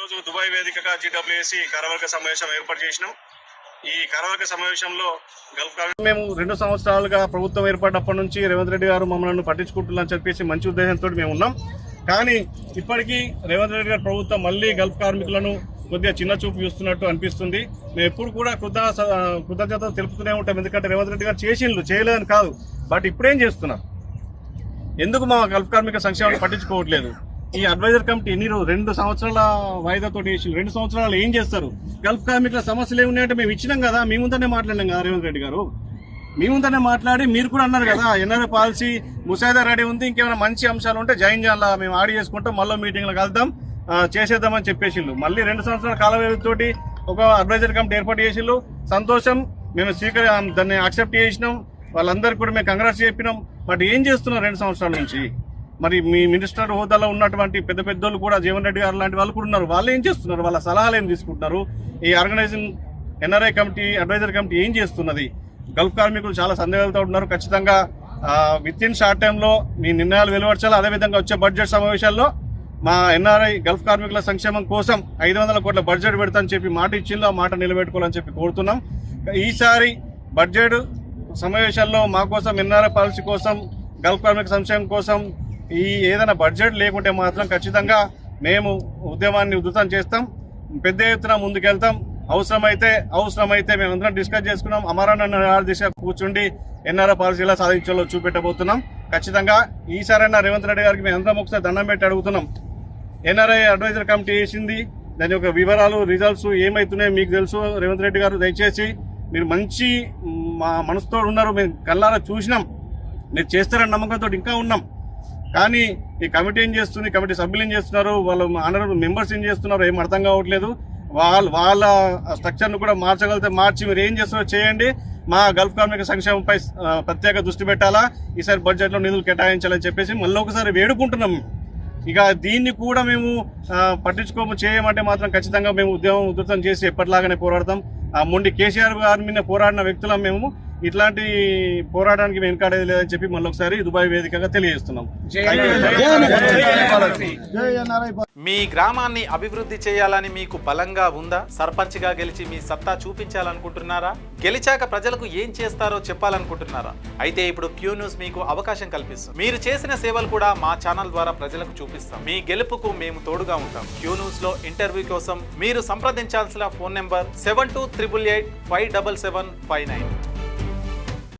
ఈరోజు దుబాయ్ వేదికగా జీడబ్ల్యూఏసీ కార్యవర్గ సమావేశం ఏర్పాటు చేసినాం. ఈ కార్యవర్గ సమావేశంలో గల్ఫ్ మేము 2 సంవత్సరాలుగా ప్రభుత్వం ఏర్పడినప్పటి నుంచి రేవంత్ రెడ్డి గారు మమ్మల్ని పట్టించుకుంటున్నారని చెప్పేసి మంచి ఉద్దేశంతో మేము ఉన్నాం. కానీ ఇప్పటికీ రేవంత్ రెడ్డి గారి ప్రభుత్వం మళ్ళీ గల్ఫ్ కార్మికులను కొద్దిగా చిన్న చూపు చూస్తున్నట్టు అనిపిస్తుంది. మేము ఎప్పుడు కూడా కృతజ్ఞతలు తెలుపుతూనే ఉంటాం. ఎందుకంటే రేవంత్ రెడ్డి గారు చేసిండ్రు, చేయలేదని కాదు, బట్ ఇప్పుడేం చేస్తున్నారు, ఎందుకు మా గల్ఫ్ కార్మిక సంక్షేమాన్ని పట్టించుకోవట్లేదు? ఈ అడ్వైజర్ కమిటీ 2 సంవత్సరాల వాయిదాతో వేసి 2 సంవత్సరాలు ఏం చేస్తారు? గల్ఫ్ కార్మికుల సమస్యలు ఏమున్నాయంటే మేము ఇచ్చినాం కదా, మీ ముందనే మాట్లాడినాం కదా రేవంత్ రెడ్డి గారు, మీ ముందనే మాట్లాడి మీరు కూడా అన్నారు కదా ఎన్ఆర్ఐ పాలసీ ముసాయిదా రెడీ ఉంది, ఇంకేమైనా మంచి అంశాలు ఉంటే జాయిన్ చేయాలా, మేము ఆడి చేసుకుంటాం, మళ్ళీ మీటింగ్లో కలుద్దాం, చేసేద్దామని చెప్పేసిళ్ళు. మళ్ళీ 2 సంవత్సరాల కాల వ్యవధితోటి ఒక అడ్వైజర్ కమిటీ ఏర్పాటు చేసిళ్ళు. సంతోషం, మేము దాన్ని యాక్సెప్ట్ చేసినాం. వాళ్ళందరికీ కూడా మేము కంగ్రాట్స్ చెప్పినాం. బట్ ఏం చేస్తున్నారు 2 సంవత్సరాల నుంచి? మరి మీ మినిస్టర్ హోదాలో ఉన్నటువంటి పెద్దోళ్ళు కూడా జీవన్ రెడ్డి గారు లాంటి వాళ్ళు కూడా ఉన్నారు. వాళ్ళు ఏం చేస్తున్నారు? వాళ్ళ సలహాలు ఏం తీసుకుంటున్నారు? ఈ organizing NRI committee, advisor committee ఏం చేస్తున్నది? గల్ఫ్ కార్మికులు చాలా సందేహాలతో ఉన్నారు. ఖచ్చితంగా విత్ ఇన్ షార్ట్ టైంలో మీ నిర్ణయాలు వెలువడ్చాలి. అదేవిధంగా వచ్చే బడ్జెట్ సమావేశాల్లో మా ఎన్ఆర్ఐ గల్ఫ్ కార్మికుల సంక్షేమం కోసం 500 కోట్ల బడ్జెట్ పెడతామని చెప్పి మాట ఇచ్చిందో ఆ మాట నిలబెట్టుకోవాలని చెప్పి కోరుతున్నాం. ఈసారి బడ్జెట్ సమావేశాల్లో మా కోసం, ఎన్ఆర్ఐ పాలసీ కోసం, గల్ఫ్ కార్మిక సంక్షేమం కోసం ఏదైనా బడ్జెట్ లేకుంటే మాత్రం ఖచ్చితంగా మేము ఉద్యమాన్ని ఉధృతం చేస్తాం, పెద్ద ఎత్తున ముందుకెళ్తాం. అవసరమైతే మేమందరం డిస్కస్ చేసుకున్నాం. అమరన్న దిశ కూర్చుండి ఎన్ఆర్ఐ పాలసీ ఎలా సాధించాలో చూపెట్టబోతున్నాం. ఖచ్చితంగా ఈసారైనా రేవంత్ రెడ్డి గారికి మేమందరం ఒకసారి దండం పెట్టి అడుగుతున్నాం. ఎన్ఆర్ఐ అడ్వైజర్ కమిటీ వేసింది, దాని యొక్క వివరాలు, రిజల్ట్స్ ఏమవుతున్నాయో మీకు తెలుసు. రేవంత్ రెడ్డి గారు దయచేసి మీరు మంచి మా మనసుతో ఉన్నారు, మేము కళ్ళారా చూసినాం, మీరు చేస్తారని నమ్మకంతో ఇంకా ఉన్నాం. కానీ ఈ కమిటీ ఏం చేస్తుంది, కమిటీ సభ్యులు ఏం చేస్తున్నారు, వాళ్ళ ఆనరబుల్ మెంబర్స్ ఏం చేస్తున్నారు ఏం అర్థం కావట్లేదు. వాళ్ళ స్ట్రక్చర్ను కూడా మార్చి మీరు ఏం చేస్తున్నారో చేయండి. మా గల్ఫ్ కార్మిక సంక్షేమంపై ప్రత్యేక దృష్టి పెట్టాలా, ఈసారి బడ్జెట్లో నిధులు కేటాయించాలని చెప్పేసి మళ్ళీ ఒకసారి వేడుకుంటున్నాం. ఇక దీన్ని కూడా మేము చేయమంటే మాత్రం ఖచ్చితంగా మేము ఉద్యమం ఉధృతం చేసి ఎప్పటిలాగానే పోరాడతాం. మొండి కేసీఆర్ గారి మీద పోరాడిన వ్యక్తులం మేము. ఇట్లాంటి పోరాటానికి మేము వెనకాడేది లేదని చెప్పి మళ్ళీ ఒకసారి దుబాయ్ వేదికగా తెలియజేస్తున్నాం. మీ గ్రామాన్ని అభివృద్ధి చేయాలని మీకు బలంగా ఉందా? సర్పంచ్ గా గెలిచి మీ సత్తా చూపించాలనుకుంటున్నారా? గెలిచాక ప్రజలకు ఏం చేస్తారో చెప్పాలనుకుంటున్నారా? అయితే ఇప్పుడు క్యూ న్యూస్ మీకు అవకాశం కల్పిస్తుంది. మీరు చేసిన సేవలు కూడా మా ఛానల్ ద్వారా ప్రజలకు చూపిస్తాం. మీ గెలుపుకు మేము తోడుగా ఉంటాం. క్యూ న్యూస్ లో ఇంటర్వ్యూ కోసం మీరు సంప్రదించాల్సిన ఫోన్ నెంబర్ 7288857759.